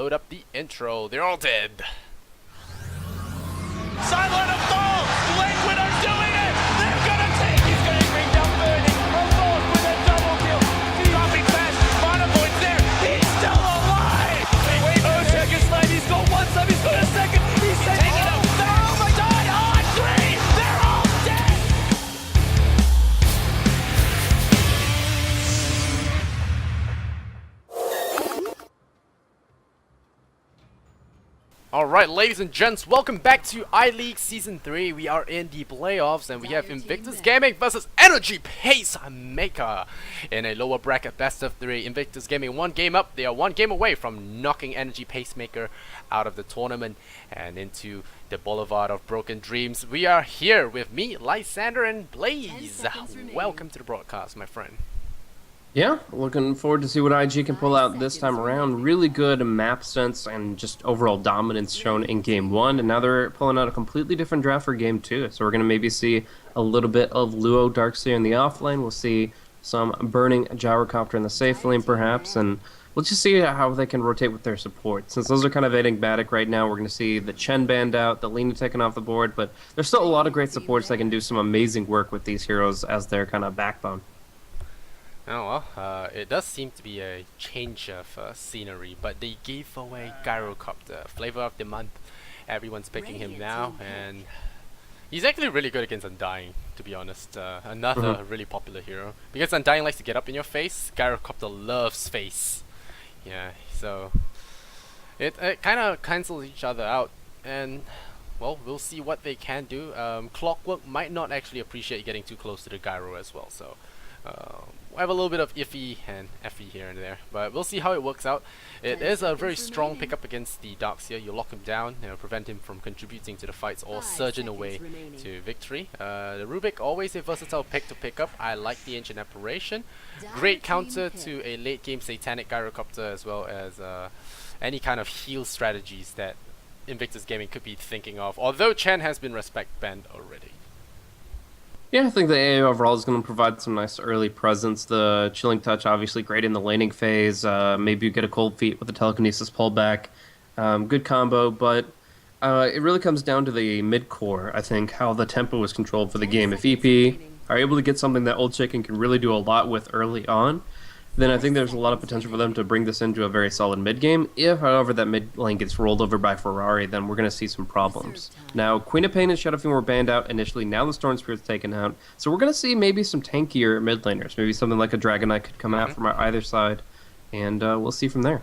load up the intro. They're all dead. Silent of fall! Liquid are doing it! They're gonna take! He's gonna bring down Burning! Revolt with a double kill! Dropping fast! Mana points there! He's still alive! Wait, Oshek is left! He's got one sub! He's got a second! He's taking it! Oh my god! On three! They're all dead! Alright, ladies and gents, welcome back to iLeague Season 3. We are in the playoffs and we have Invictus Gaming versus Energy Pacemaker in a lower bracket best of 3. Invictus Gaming one game up. They are one game away from knocking Energy Pacemaker out of the tournament and into the Boulevard of Broken Dreams. We are here with me, Lysander, and Blaze. Welcome to the broadcast, my friend. Yeah, looking forward to see what IG can pull out this time around. Really good map sense and just overall dominance shown in Game 1, and now they're pulling out a completely different draft for Game 2. So we're going to maybe see a little bit of Luo Darkseer in the off lane. We'll see some Burning Gyrocopter in the safe lane perhaps, and we'll just see how they can rotate with their support. Since those are kind of enigmatic right now, we're going to see the Chen banned out, the Lina taken off the board, but there's still a lot of great supports that can do some amazing work with these heroes as their kind of backbone. Oh well, it does seem to be a change of scenery, but they gave away Gyrocopter, flavor of the month. Everyone's picking him now, and he's actually really good against Undying, to be honest. Another really popular hero. Because Undying likes to get up in your face, Gyrocopter loves face. Yeah, so it kind of cancels each other out, and well, we'll see what they can do. Clockwork might not actually appreciate getting too close to the Gyro as well, so I have a little bit of iffy and effy here and there, but we'll see how it works out. It is a very strong pickup against the Darkseer. You lock him down, prevent him from contributing to the fights or surging away to victory. The Rubik, always a versatile pick to pick up. I like the Ancient Apparition. Great counter to a late game Satanic Gyrocopter, as well as any kind of heal strategies that Invictus Gaming could be thinking of, although Chen has been respect banned already. Yeah, I think the AA overall is going to provide some nice early presence. The Chilling Touch, obviously great in the laning phase. Maybe you get a Cold Feet with the Telekinesis pullback. Good combo, but it really comes down to the mid-core, I think, how the tempo is controlled for the game. If EP are able to get something that Old Chicken can really do a lot with early on, then I think there's a lot of potential for them to bring this into a very solid mid-game. If, however, that mid lane gets rolled over by Ferrari, then we're going to see some problems. Now, Queen of Pain and Shadow Fiend were banned out initially. Now the Storm Spirit's taken out. So we're going to see maybe some tankier mid laners. Maybe something like a Dragonite could come out from either side, and we'll see from there.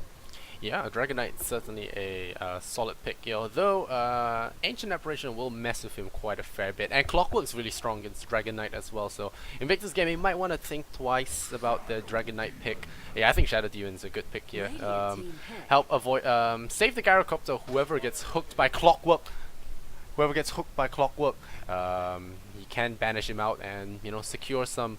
Yeah, Dragonite's certainly a solid pick here, although Ancient Apparition will mess with him quite a fair bit, and Clockwork's really strong against Dragonite as well, so Invictus Gaming might want to think twice about the Dragonite pick. Yeah, I think Shadow Demon's a good pick here. Help avoid, save the Gyrocopter, whoever gets hooked by Clockwork. Whoever gets hooked by Clockwork, you can banish him out and, secure some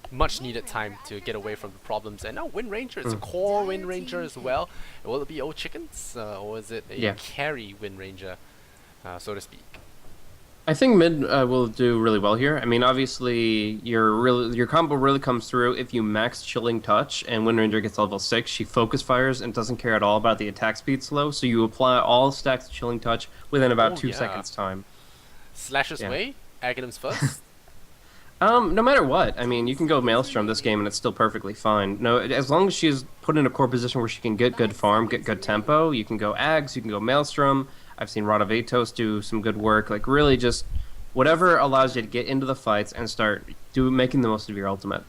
much needed time to get away from the problems. And now Wind Ranger, it's a core Wind Ranger as well. Will it be Old Chickens or is it a carry Wind Ranger, so to speak? I think mid will do really well here. I mean, obviously your combo really comes through if you max Chilling Touch and Wind Ranger gets level 6. She focus fires and doesn't care at all about the attack speed slow, so you apply all stacks of Chilling Touch within about 2 seconds time. Slash's way, Aghanim's first. No matter what, I mean, you can go Maelstrom this game and it's still perfectly fine. No, as long as she's put in a core position where she can get good farm, get good tempo, you can go Ags, you can go Maelstrom. I've seen Rod of Atos do some good work. Like, really just whatever allows you to get into the fights and start making the most of your ultimate.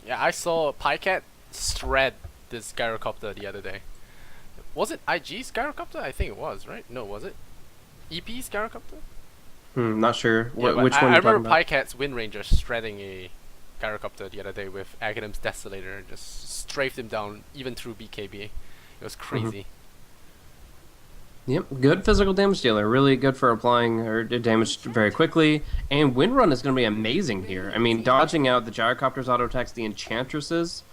Yeah, I saw Pycat shred this Gyrocopter the other day. Was it IG's Gyrocopter? I think it was, right? No, was it? EP's Gyrocopter? Not sure. Yeah, Which one I you're talking remember about? Pycat's Wind Ranger shredding a Gyrocopter the other day with Aghanim's Desolator and just strafed him down even through BKB. It was crazy. Yep, good physical damage dealer. Really good for applying her damage very quickly. And Wind Run is going to be amazing here. I mean, dodging out the Gyrocopter's auto attacks, the Enchantress's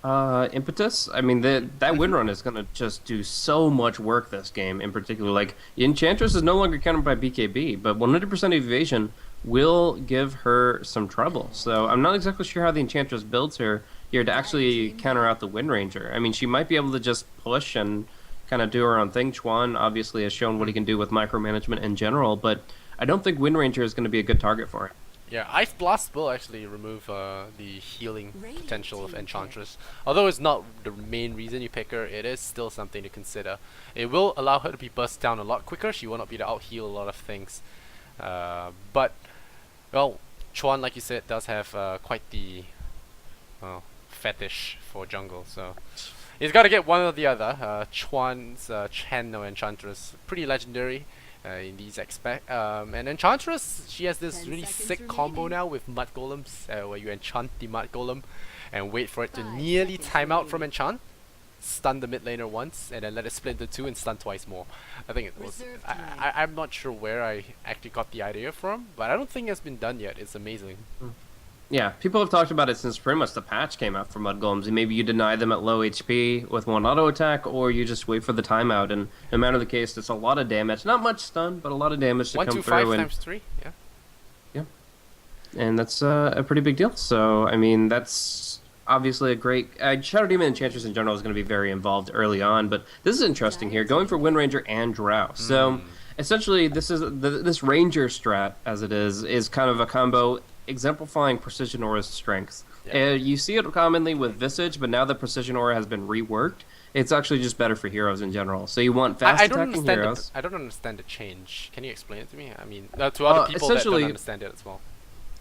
impetus. I mean, that Wind Run is going to just do so much work this game in particular. Like, Enchantress is no longer countered by BKB, but 100% evasion will give her some trouble. So I'm not exactly sure how the Enchantress builds her. here to actually counter out the Wind Ranger. I mean, she might be able to just push and kind of do her own thing. Chuan obviously has shown what he can do with micromanagement in general, but I don't think Wind Ranger is going to be a good target for her. Yeah, Ice Blast will actually remove the healing potential of Enchantress. Although it's not the main reason you pick her, it is still something to consider. It will allow her to be burst down a lot quicker. She will not be able to out-heal a lot of things. But, well, Chuan, like you said, does have quite the fetish for jungle. So he's got to get one or the other. Chuan's Chen or Enchantress, pretty legendary. In these and Enchantress, she has this really sick combo now with Mud Golems, where you enchant the Mud Golem and wait for it to nearly time out from enchant, stun the mid laner once, and then let it split into two and stun twice more. I think it was. I'm not sure where I actually got the idea from, but I don't think it's been done yet. It's amazing. Yeah, people have talked about it since pretty much the patch came out for Mud Golems, and maybe you deny them at low HP with one auto attack, or you just wait for the timeout, and no matter the case, it's a lot of damage. Not much stun, but a lot of damage to come 125 through. times 3, yeah. Yeah. And that's a pretty big deal. So, I mean, that's obviously a great... Shadow Demon Enchantress in general is going to be very involved early on, but this is interesting here, going for Wind Ranger and Drow. So, essentially, this is this Ranger strat, as it is kind of a combo exemplifying Precision Aura's strengths. Yeah. You see it commonly with Visage, but now that Precision Aura has been reworked, it's actually just better for heroes in general. So you want fast attacking heroes. I don't understand the change. Can you explain it to me? I mean, to other people that don't understand it as well.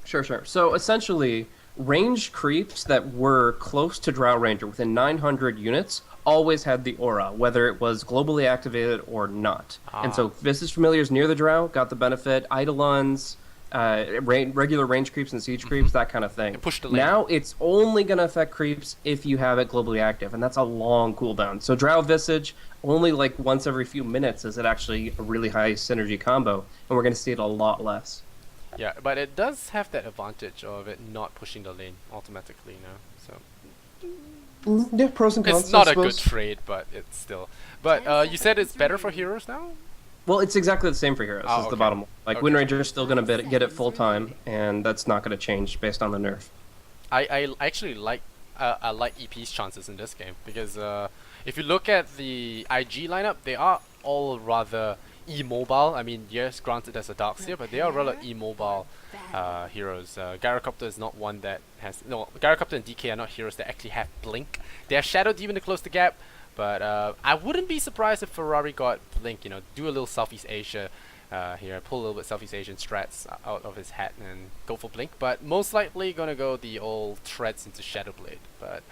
Sure. So essentially, ranged creeps that were close to Drow Ranger within 900 units always had the aura, whether it was globally activated or not. And so Visage Familiars near the Drow got the benefit. Eidolons, regular range creeps and siege creeps, that kind of thing. Now it's only going to affect creeps if you have it globally active, and that's a long cooldown. So Drow Visage, only like once every few minutes is it actually a really high synergy combo, and we're going to see it a lot less. Yeah, but it does have that advantage of it not pushing the lane automatically now. So Yeah, pros and cons. it's not a good trade, but it's still. But you said it's better for heroes now? Well, it's exactly the same for heroes. Is the bottom line. Like Wind Ranger is still going to get it full time, and that's not going to change based on the nerf. I actually like EP's chances in this game because if you look at the IG lineup, they are all rather immobile. I mean, yes, granted there's a Darkseer, but they are rather immobile heroes. Gyrocopter is not one that has Gyrocopter and DK are not heroes that actually have blink. They have Shadow Demon to close the gap. But I wouldn't be surprised if Ferrari got Blink, do a little Southeast Asia here, pull a little bit Southeast Asian strats out of his hat and go for Blink. But most likely gonna go the old treads into Shadow Blade. But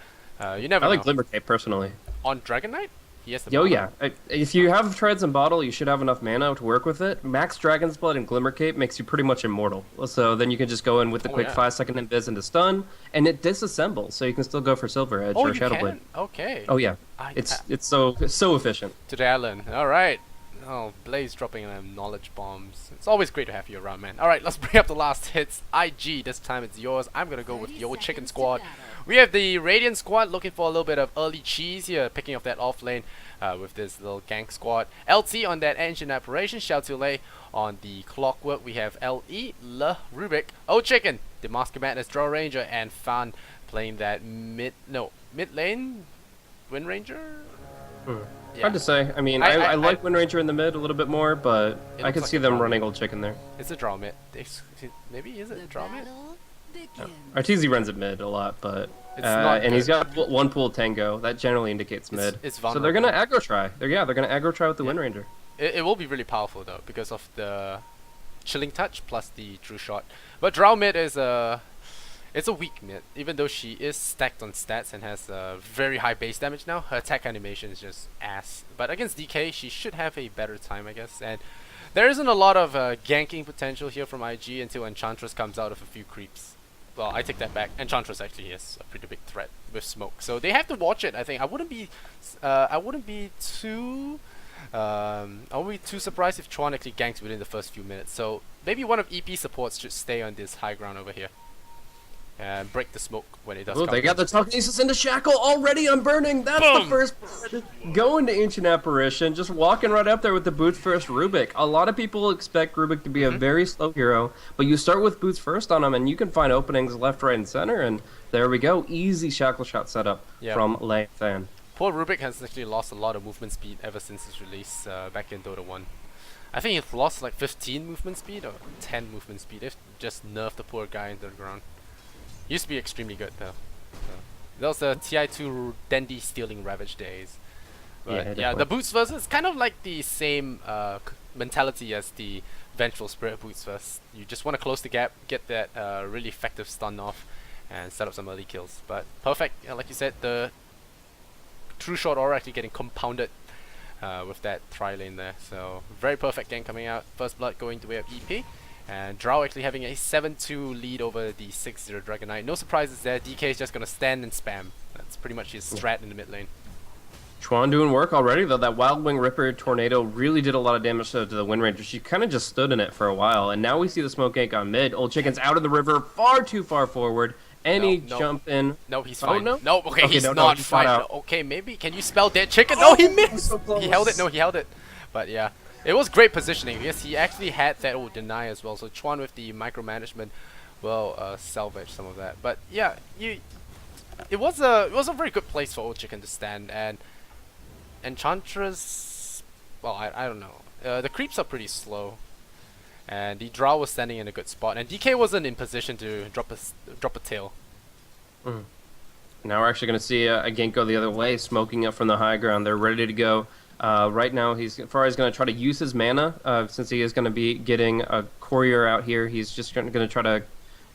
you never know. I like Glimmer Cape personally. On Dragon Knight? He has the Oh yeah. If you have treads and bottle, you should have enough mana to work with it. Max Dragon's Blood and Glimmer Cape makes you pretty much immortal. So then you can just go in with the quick 5-second invis into stun, and it disassembles, so you can still go for Silver Edge or Shadow Blade. Okay. Oh yeah. It's so efficient. To the island. Alright. Oh, Blaze dropping knowledge bombs. It's always great to have you around, man. Alright, let's bring up the last hits. IG, this time it's yours. I'm gonna go with the old chicken squad. We have the Radiant squad looking for a little bit of early cheese here, picking up that off lane with this little gank squad. LT on that engine operation, Xiao on the clockwork. We have LE, Le Rubik, Oh Chicken, the Masker Madness Draw Ranger, and Fan playing that mid lane Wind Ranger? Yeah. Hard to say. I mean, I like Wind Ranger in the mid a little bit more, but I can see them running Old Chicken there. It's a draw mid. Maybe is it a draw mid? Arteezy runs it mid a lot, but it's not and he's got one pool Tango. That generally indicates mid. It's so they're gonna aggro try. They're gonna aggro try with the Wind Ranger. It will be really powerful though because of the Chilling Touch plus the True Shot. But Drow mid is it's a weak mid, even though she is stacked on stats and has very high base damage now. Her attack animation is just ass. But against DK, she should have a better time, I guess. And there isn't a lot of ganking potential here from IG until Enchantress comes out of a few creeps. Well, I take that back. Enchantress actually is a pretty big threat with smoke, so they have to watch it. I think I wouldn't be too surprised if Chuan actually ganks within the first few minutes. So maybe one of EP supports should stay on this high ground over here. and break the smoke when it does Oh, come. they got the telekinesis into Shackle already. I'm burning. That's Boom! the first blood. Going to Ancient Apparition, just walking right up there with the boots first Rubik. A lot of people expect Rubik to be a very slow hero, but you start with boots first on him, and you can find openings left, right, and center, and there we go. Easy Shackle shot setup from Lysander. Poor Rubik has actually lost a lot of movement speed ever since his release back in Dota 1. I think he's lost like 15 movement speed or 10 movement speed. They've just nerfed the poor guy into the ground. He used to be extremely good though. So, that was the TI2 Dandy stealing Ravage days. But yeah, the Boots versus is kind of like the same mentality as the Vengeful Spirit Boots versus. You just want to close the gap, get that really effective stun off, and set up some early kills. But perfect, like you said, the True Short Aura actually getting compounded with that tri-lane there. So very perfect game coming out. First Blood going the way of EP. And Drow actually having a 7-2 lead over the 6-0 Dragon Knight. No surprises there. DK is just going to stand and spam. That's pretty much his strat in the mid lane. Chuan doing work already, though. That Wild Wing Ripper Tornado really did a lot of damage to the Wind Ranger. She kind of just stood in it for a while. And now we see the Smoke Gank on mid. Old Chicken's out of the river, far too far forward. Any jump in. No, he's fine. No? Okay, he's no, not he's fine. not Okay, maybe. Can you spell Dead Chicken? No, he missed! So close. He held it. No, he held it. But yeah, it was great positioning. Yes, he actually had that deny as well. So Chuan with the micromanagement will salvage some of that. But yeah, it was a very good place for Old Chicken to stand. And Enchantress, well, I don't know. The creeps are pretty slow. And the Drow was standing in a good spot, and DK wasn't in position to drop a tail. Now we're actually going to see a gank go the other way, smoking up from the high ground. They're ready to go. Right now, Ferrari's going to try to use his mana, since he is going to be getting a courier out here. He's just going to try to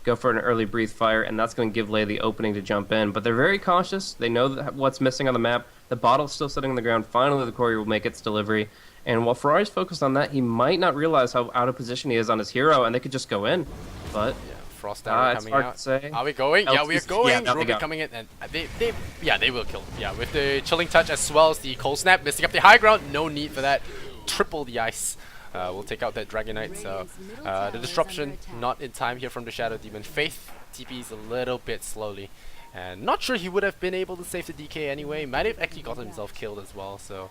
go for an early breathe fire, and that's going to give Lei the opening to jump in. But they're very cautious. They know what's missing on the map. The bottle's still sitting on the ground. Finally, the courier will make its delivery. And while Ferrari's focused on that, he might not realize how out of position he is on his hero, and they could just go in. But yeah, Frost Arrow coming hard out. to say. Are we going? Yeah, we are going. Yeah, Rubik coming in, and they will kill. Yeah, with the Chilling Touch as well as the Cold Snap, missing up the high ground. No need for that. Triple the ice. We'll take out that Dragon Knight. So the disruption not in time here from the Shadow Demon. Faith TPs a little bit slowly, and not sure he would have been able to save the DK anyway. Might have actually gotten himself killed as well. So.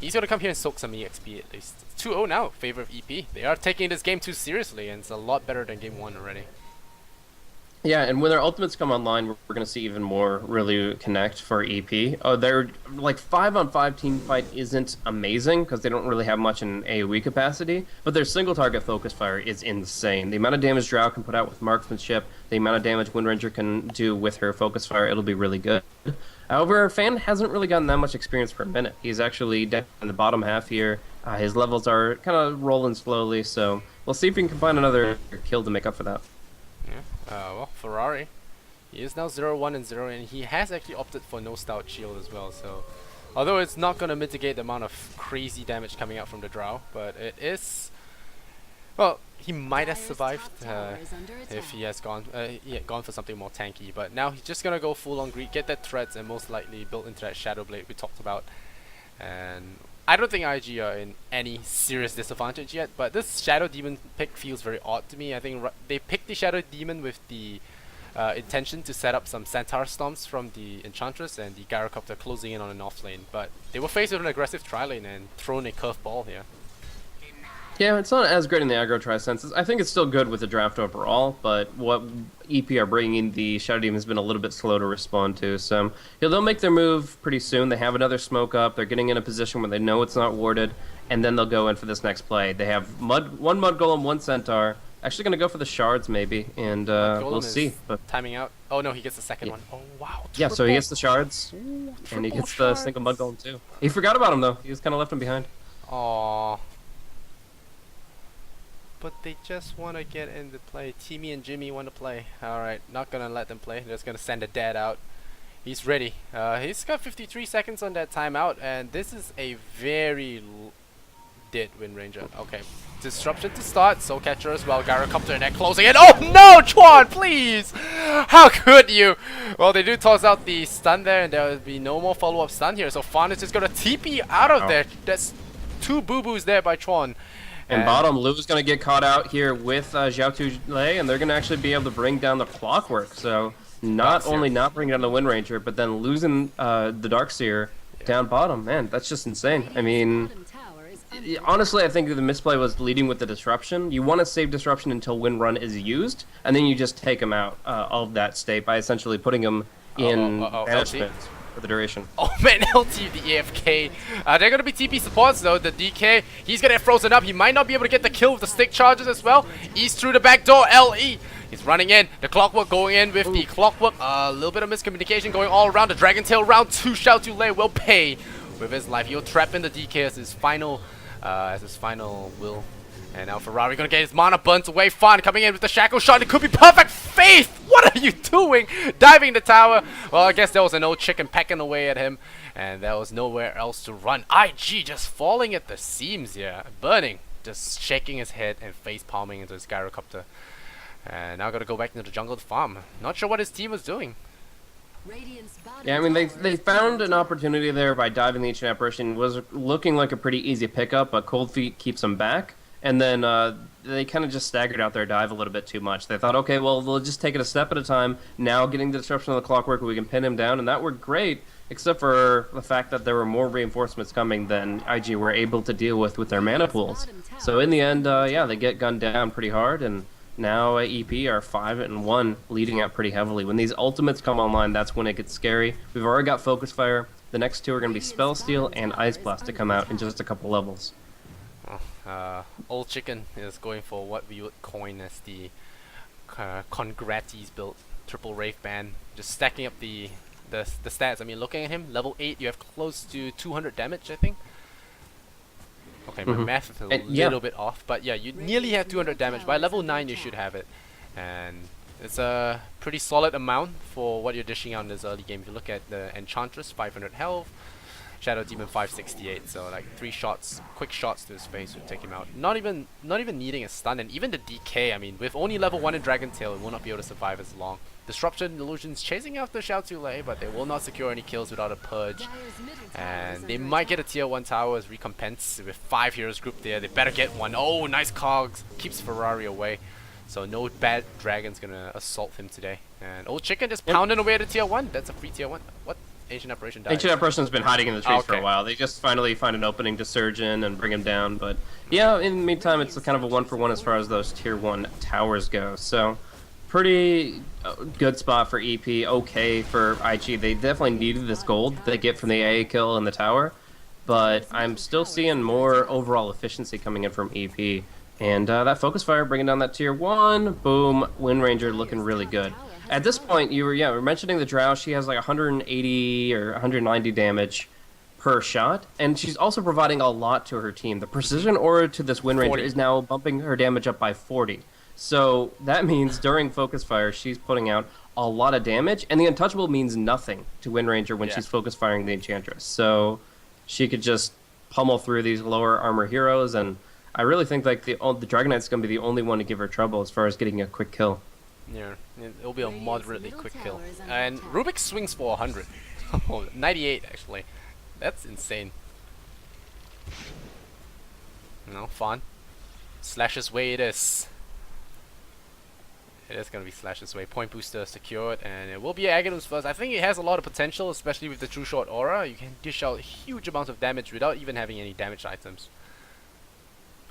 He's going to come here and soak some EXP at least. 2-0 now, favor of EP. They are taking this game too seriously, and it's a lot better than game 1 already. Yeah, and when their ultimates come online, we're going to see even more really connect for EP. Their like 5-on-5 team fight isn't amazing because they don't really have much in AoE capacity, but their single target focus fire is insane. The amount of damage Drow can put out with marksmanship, the amount of damage Wind Ranger can do with her focus fire, it'll be really good. However, Fan hasn't really gotten that much experience per minute. He's actually down in the bottom half here. His levels are kind of rolling slowly, so we'll see if we can find another kill to make up for that. Yeah. Well, Ferrari, he is now 0-1 and 0, and he has actually opted for no Stout Shield as well. So, although it's not going to mitigate the amount of crazy damage coming out from the Drow, but it is. Well, he might have survived if he has gone for something more tanky. But now he's just gonna go full on greed, get that threats, and most likely build into that Shadow Blade we talked about. And I don't think IG are in any serious disadvantage yet, but this Shadow Demon pick feels very odd to me. I think they picked the Shadow Demon with the intention to set up some Centaur Stomps from the Enchantress and the Gyrocopter closing in on an off lane, but they were faced with an aggressive tri-lane and thrown a curveball here. Yeah, it's not as great in the aggro try senses. I think it's still good with the draft overall, but what EP are bringing, the Shadow Demon has been a little bit slow to respond to. So they'll make their move pretty soon. They have another smoke up. They're getting in a position where they know it's not warded, and then they'll go in for this next play. They have one Mud Golem, one Centaur. Actually going to go for the shards maybe, and we'll see. But timing out. Oh no, he gets the second one. Oh wow. Yeah, so he gets the shards, and he gets the single Mud Golem too. He forgot about him though. He just kind of left him behind. Aww. But they just want to get into play. Timmy and Jimmy want to play. Alright, not going to let them play. They're just going to send a dad out. He's ready. He's got 53 seconds on that timeout, and this is a very dead Wind Ranger. Okay, disruption to start. Soul Catcher as well. Gyrocopter and they're closing it. Oh no, Chuan, please! How could you? Well, they do toss out the stun there, and there will be no more follow-up stun here. So Fawn is just going to TP out of there. That's two boo-boos there by Chuan. And bottom, Lu's going to get caught out here with Xiao Tu Lei, and they're going to actually be able to bring down the Clockwork. So not only not bringing down the Wind Ranger, but then losing the Darkseer down bottom. Man, that's just insane. I mean, honestly, I think the misplay was leading with the Disruption. You want to save Disruption until Wind Run is used, and then you just take him out of that state by essentially putting him in banishment for the duration. Oh man, LT the AFK. They're gonna be TP supports though. The DK, he's gonna get frozen up. He might not be able to get the kill with the stick charges as well. He's through the back door. LE. He's running in. The Clockwork going in with the Clockwork. A little bit of miscommunication going all around. The Dragon Tail round 2. Xiao Tu Lei will pay with his life. He'll trap in the DK as his final will. And now Ferrari gonna get his mana burnt away. Fun coming in with the shackle shot. It could be perfect. Faith, what are you doing? Diving the tower. Well, I guess there was an old chicken pecking away at him, and there was nowhere else to run. IG just falling at the seams here, burning, just shaking his head and face palming into his gyrocopter. And now gotta go back into the jungle to farm. Not sure what his team was doing. Yeah, I mean, they found an opportunity there by diving the Ancient Apparition. Was looking like a pretty easy pickup, but Cold Feet keeps them back. And then they kind of just staggered out their dive a little bit too much. They thought, okay, well, we'll just take it a step at a time. Now getting the Disruption of the Clockwork, we can pin him down, and that worked great, except for the fact that there were more reinforcements coming than IG were able to deal with their mana pools. So in the end, yeah, they get gunned down pretty hard, and now EP are 5-1, leading out pretty heavily. When these ultimates come online, that's when it gets scary. We've already got Focus Fire. The next two are going to be Spell Steal and Ice Blast to come out in just a couple levels. Old Chicken is going for what we would coin as the Congratis build. Triple Wraith Band. Just stacking up the stats. I mean, looking at him, level 8, you have close to 200 damage, I think. Okay, my math is a little bit off, but yeah, you nearly have 200 damage. By level 9, you should have it. And it's a pretty solid amount for what you're dishing out in this early game. If you look at the Enchantress, 500 health. Shadow Demon 568, so like 3 shots, quick shots to his face would take him out. Not even needing a stun, and even the DK, I mean, with only level 1 in Dragon Tail, it will not be able to survive as long. Disruption Illusions chasing after Xiao Tu Lei, but they will not secure any kills without a purge. And they might get a tier 1 tower as recompense with 5 heroes grouped there. They better get one. Oh, nice cogs. Keeps Ferrari away. So no bad dragon's gonna assault him today. And Old Chicken just pounding away at a tier 1. That's a free tier 1. What? Ancient Apparition died. Ancient Apparition's been hiding in the trees for a while. They just finally find an opening to surge in and bring him down. But yeah, in the meantime, it's kind of a 1-for-1 as far as those tier 1 towers go. So pretty good spot for EP. Okay for IG. They definitely needed this gold they get from the AA kill in the tower. But I'm still seeing more overall efficiency coming in from EP. And that Focus Fire bringing down that tier 1. Boom. Wind Ranger looking really good. At this point, we were mentioning the Drow. She has like 180 or 190 damage per shot, and she's also providing a lot to her team. The Precision Aura to this Wind Ranger is now bumping her damage up by 40. So that means during Focus Fire, she's putting out a lot of damage, and the Untouchable means nothing to Wind Ranger when she's Focus Firing the Enchantress. So she could just pummel through these lower armor heroes, and I really think like the Dragon Knight's going to be the only one to give her trouble as far as getting a quick kill. Yeah, it'll be a moderately quick kill. And Rubik swings for 100. 98 actually. That's insane. No, fun. Slash's way it is. It is going to be Slash's way. Point booster secured, and it will be Aghanom's first. I think it has a lot of potential, especially with the True Shot Aura. You can dish out huge amounts of damage without even having any damage items.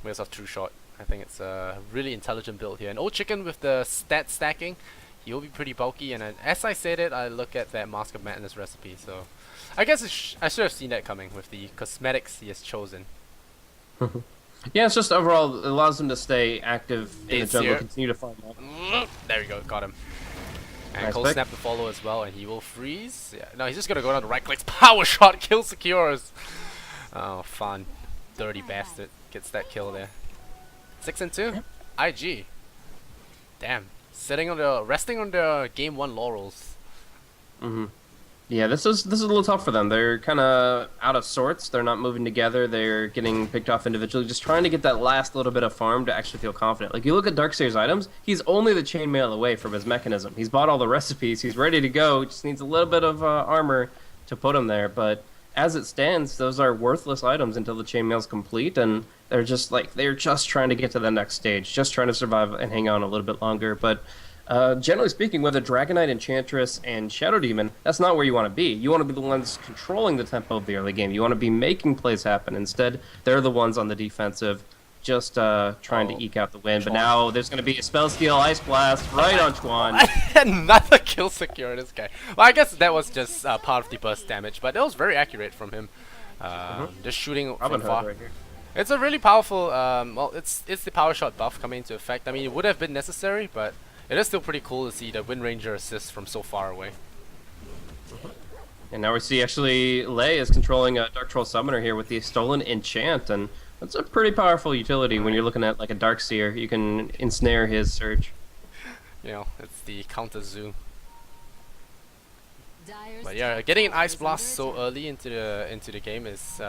Where's our True Shot? I think it's a really intelligent build here. And Old Chicken with the stat stacking, he'll be pretty bulky. And as I said it, I look at that Mask of Madness recipe. So I guess I should have seen that coming with the cosmetics he has chosen. Yeah, it's just overall, it allows him to stay active in the jungle, continue to farm up. There we go, got him. And Nice Cold pick. Snap to follow as well, and he will freeze. Yeah, no, he's just gonna go down to right clicks. Power shot, kill secures. Oh, fun. Dirty bastard. Gets that kill there. 6 and 2. IG. Damn. Resting on their game 1 laurels. Yeah, this is a little tough for them. They're kind of out of sorts. They're not moving together. They're getting picked off individually. Just trying to get that last little bit of farm to actually feel confident. Like, you look at Darkseer's items, he's only the chainmail away from his mechanism. He's bought all the recipes. He's ready to go. Just needs a little bit of armor to put him there. But as it stands, those are worthless items until the chainmail's complete, and they're just trying to get to the next stage, just trying to survive and hang on a little bit longer. But generally speaking, with a Dragonite, Enchantress, and Shadow Demon, that's not where you want to be. You want to be the ones controlling the tempo of the early game. You want to be making plays happen. Instead, they're the ones on the defensive, just trying to eke out the win. But now there's going to be a Spell Steal, Ice Blast right on Chuan. Another kill secure, this guy. Well, I guess that was just part of the burst damage, but that was very accurate from him. Just shooting from far. Right here. It's a really powerful, well, it's the power shot buff coming into effect. I mean, it would have been necessary, but it is still pretty cool to see the Wind Ranger assist from so far away. And now we see actually Lei is controlling a Dark Troll Summoner here with the Stolen Enchant, and that's a pretty powerful utility when you're looking at like a Darkseer. You can ensnare his Surge. You know, it's the counter zoo. But yeah, getting an Ice Blast so early into the game is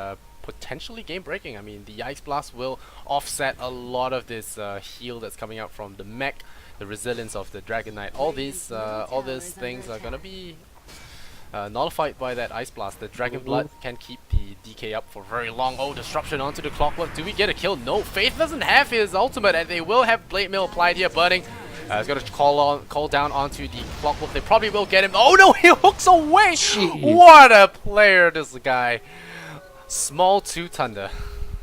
potentially game breaking. I mean, the Ice Blast will offset a lot of this heal that's coming out from the mech, the resilience of the Dragonite. All these things are gonna be nullified by that Ice Blast. The Dragon Blood can keep the DK up for very long. Oh, disruption onto the Clockwork. Do we get a kill? No. Faith doesn't have his ultimate, and they will have Blade Mail applied here. Burning. He's gonna call down onto the Clockwork. They probably will get him. Oh no, he hooks away. Jeez. What a player, this guy. Small 2 Thunder.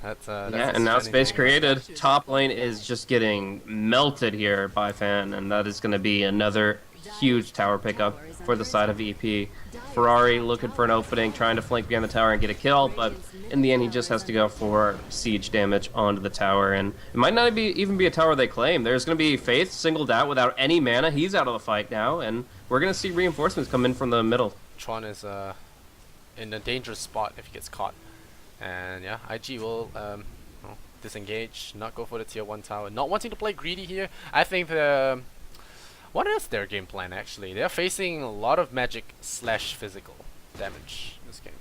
That's yeah, and now space created. Top lane is just getting melted here by Fan, and that is going to be another huge tower pickup for the side of EP. Ferrari looking for an opening, trying to flank behind the tower and get a kill, but in the end he just has to go for siege damage onto the tower, and it might not even be a tower they claim. There's going to be Faith singled out without any mana. He's out of the fight now, and we're going to see reinforcements come in from the middle. Chuan is in a dangerous spot if he gets caught. And yeah, IG will disengage, not go for the tier 1 tower, not wanting to play greedy here. I think what is their game plan actually? They're facing a lot of magic / physical damage this game.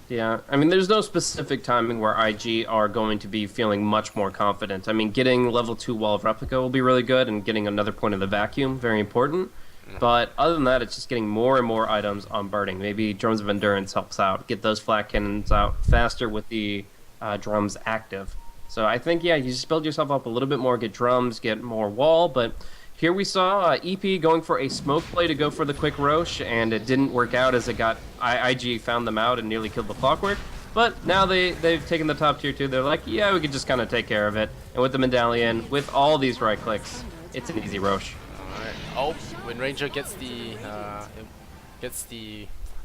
Yeah, I mean, there's no specific timing where IG are going to be feeling much more confident. I mean, getting level 2 Wall of Replica will be really good, and getting another point of the vacuum, very important. But other than that, it's just getting more and more items on Burning. Maybe Drums of Endurance helps out. Get those flat cannons out faster with the drums active. So I think, yeah, you just build yourself up a little bit more, get drums, get more wall. But here we saw EP going for a smoke play to go for the quick Roche, and it didn't work out as it got IG found them out and nearly killed the Clockwork. But now they've taken the top tier 2. They're like, yeah, we could just kind of take care of it. And with the Medallion, with all these right clicks, it's an easy Roche. Oh, Wind Ranger gets the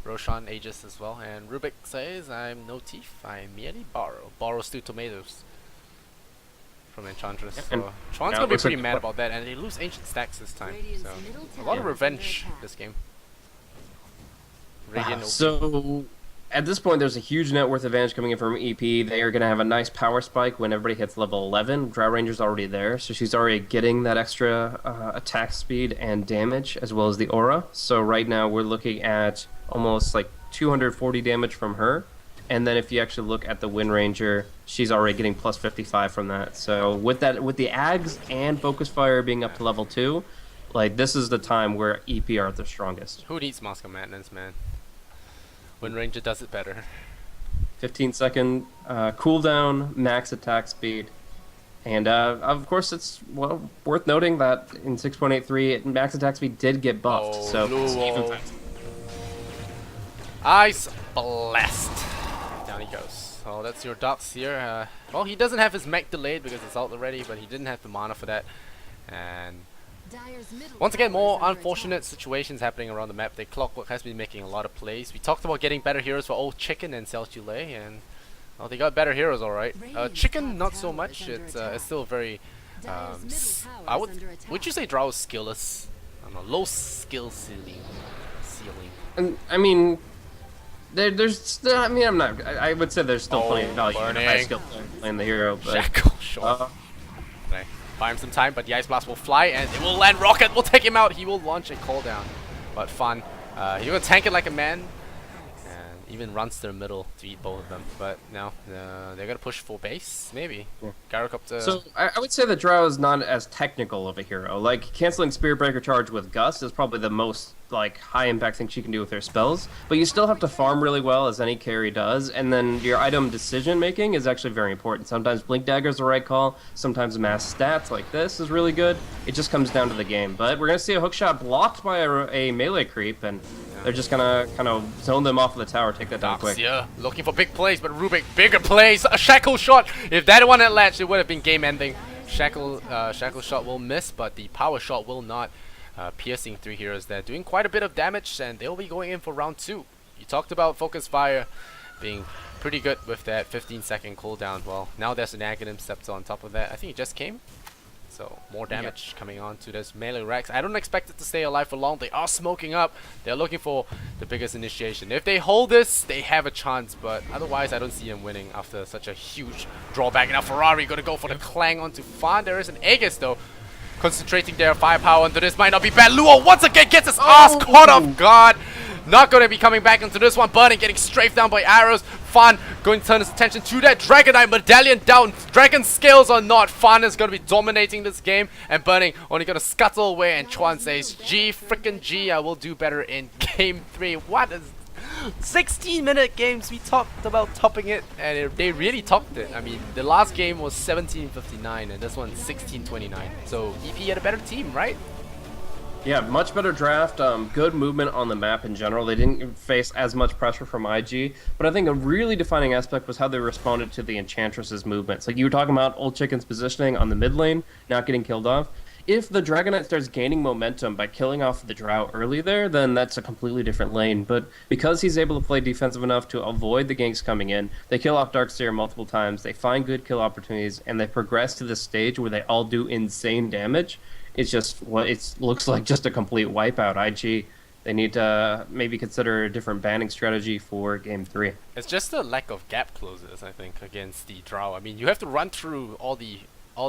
Roshan Aegis as well, and Rubik says, "I'm no thief. I merely borrow. Borrows 2 tomatoes from Enchantress." Yeah, so Chuan's gonna be pretty mad about that, and they lose ancient stacks this time. So a lot of revenge this game. Radiant. So at this point, there's a huge net worth advantage coming in from EP. They are going to have a nice power spike when everybody hits level 11. Drow Ranger's already there, so she's already getting that extra attack speed and damage, as well as the aura. So right now, we're looking at almost like 240 damage from her. And then if you actually look at the Wind Ranger, she's already getting plus 55 from that. So with the Ags and Focus Fire being up to level 2, like this is the time where EP are at their strongest. Who needs Mask of Madness, man? Wind Ranger does it better. 15-second cooldown, max attack speed. And of course, it's worth noting that in 6.83, max attack speed did get buffed. Oh, so no. it's even faster. Ice Blast. Down he goes. Oh, that's your dots here. Well, he doesn't have his mech delayed because it's out already, but he didn't have the mana for that. And once again, more unfortunate situations happening around the map. The Clockwork has been making a lot of plays. We talked about getting better heroes for Old Chicken and Celtulay, and well, they got better heroes, alright. Chicken, not so much. It's still very. Would you say Drow is skillless? I don't know, low skill ceiling. And I mean, there's still. I mean, I would say there's still plenty of value in a high skill player playing the hero, but. Jackal, sure. Okay. Buy him some time, but the Ice Blast will fly and it will land. Rocket will take him out. He will launch a call down, but fun. He's gonna tank it like a man, and even runs to the middle to eat both of them. But no, they're gonna push full base, maybe. Yeah. Gyrocopter. So I would say that Drow is not as technical of a hero. Like canceling Spirit Breaker Charge with Gust is probably the most like high impact things she can do with her spells, but you still have to farm really well, as any carry does, and then your item decision making is actually very important. Sometimes Blink Dagger is the right call, sometimes mass stats like this is really good. It just comes down to the game. But we're gonna see a hookshot blocked by a melee creep, and they're just gonna kind of zone them off of the tower, take that down quick. Yeah, looking for big plays, but Rubik, bigger plays. A shackle shot. If that one had latched, it would have been game ending. Shackle shot will miss, but the power shot will not. Piercing 3 heroes there, doing quite a bit of damage, and they'll be going in for round 2. You talked about Focus Fire being pretty good with that 15-second cooldown. Well, now there's an Aghanim Scepter on top of that. I think it just came. So more damage coming on to this melee Rex. I don't expect it to stay alive for long. They are smoking up. They're looking for the biggest initiation. If they hold this, they have a chance, but otherwise I don't see them winning after such a huge drawback. Now Ferrari gonna go for the clang onto Fan. There is an Aegis though. Concentrating their firepower into this might not be bad. Luo once again gets his ass caught off guard. Not going to be coming back into this one. Burning getting strafed down by arrows. Fan going to turn his attention to that Dragonite medallion down. Dragon scales or not, Fan is going to be dominating this game. And Burning only going to scuttle away. And Chuan says, G frickin' G, I will do better in game 3. What is 16-minute games? We talked about topping it, and they really topped it. I mean, the last game was 17:59, and this one 16:29. So EP had a better team, right? Yeah, much better draft, good movement on the map in general. They didn't face as much pressure from IG, but I think a really defining aspect was how they responded to the Enchantress's movements. Like you were talking about Old Chicken's positioning on the mid lane, not getting killed off. If the Dragonite starts gaining momentum by killing off the Drow early there, then that's a completely different lane. But because he's able to play defensive enough to avoid the ganks coming in, they kill off Darkseer multiple times, they find good kill opportunities, and they progress to this stage where they all do insane damage. It's just, well, it looks like just a complete wipeout. IG, they need to maybe consider a different banning strategy for Game 3. It's just a lack of gap closers, I think, against the Drow. I mean, you have to run through all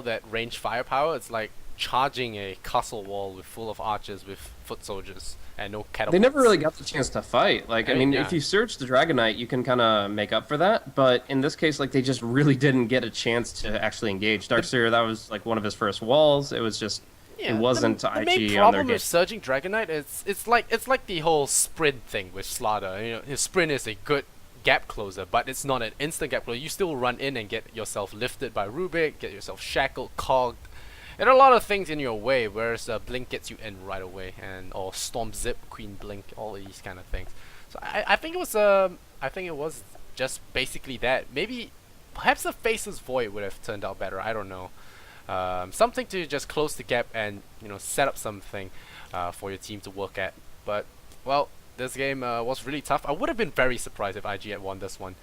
that range firepower. It's like charging a castle wall full of archers with foot soldiers and no catapults. They never really got the chance to fight. Like, I mean, if you search the Dragonite, you can kind of make up for that. But in this case, like, they just really didn't get a chance to actually engage. Darkseer, that was like one of his first walls. It was just, it wasn't the IG main on their problem game. with surging Dragonite is it's like the whole sprint thing with Slaughter. You know, his sprint is a good gap closer, but it's not an instant gap closer. You still run in and get yourself lifted by Rubik, get yourself shackled, cogged. There are a lot of things in your way, whereas Blink gets you in right away, or Storm Zip, Queen Blink, all of these kind of things. So I think it was just basically that. Maybe perhaps the Faceless Void would have turned out better. I don't know. Something to just close the gap and set up something for your team to work at. But well, this game was really tough. I would have been very surprised if IG had won this one.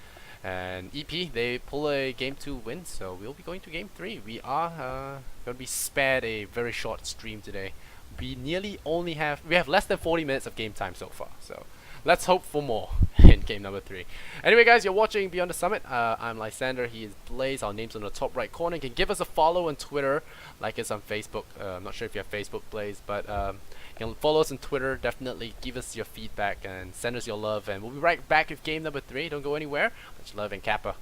And EP, they pull a game 2 win, so we'll be going to game 3. We are going to be spared a very short stream today. We have less than 40 minutes of game time so far, so let's hope for more in game number 3. Anyway guys, you're watching Beyond the Summit. I'm Lysander, he is Blaze, our name's on the top right corner. You can give us a follow on Twitter, like us on Facebook. I'm not sure if you have Facebook, Blaze, but you can follow us on Twitter. Definitely give us your feedback and send us your love, and we'll be right back with game number 3. Don't go anywhere. Much love and Kappa.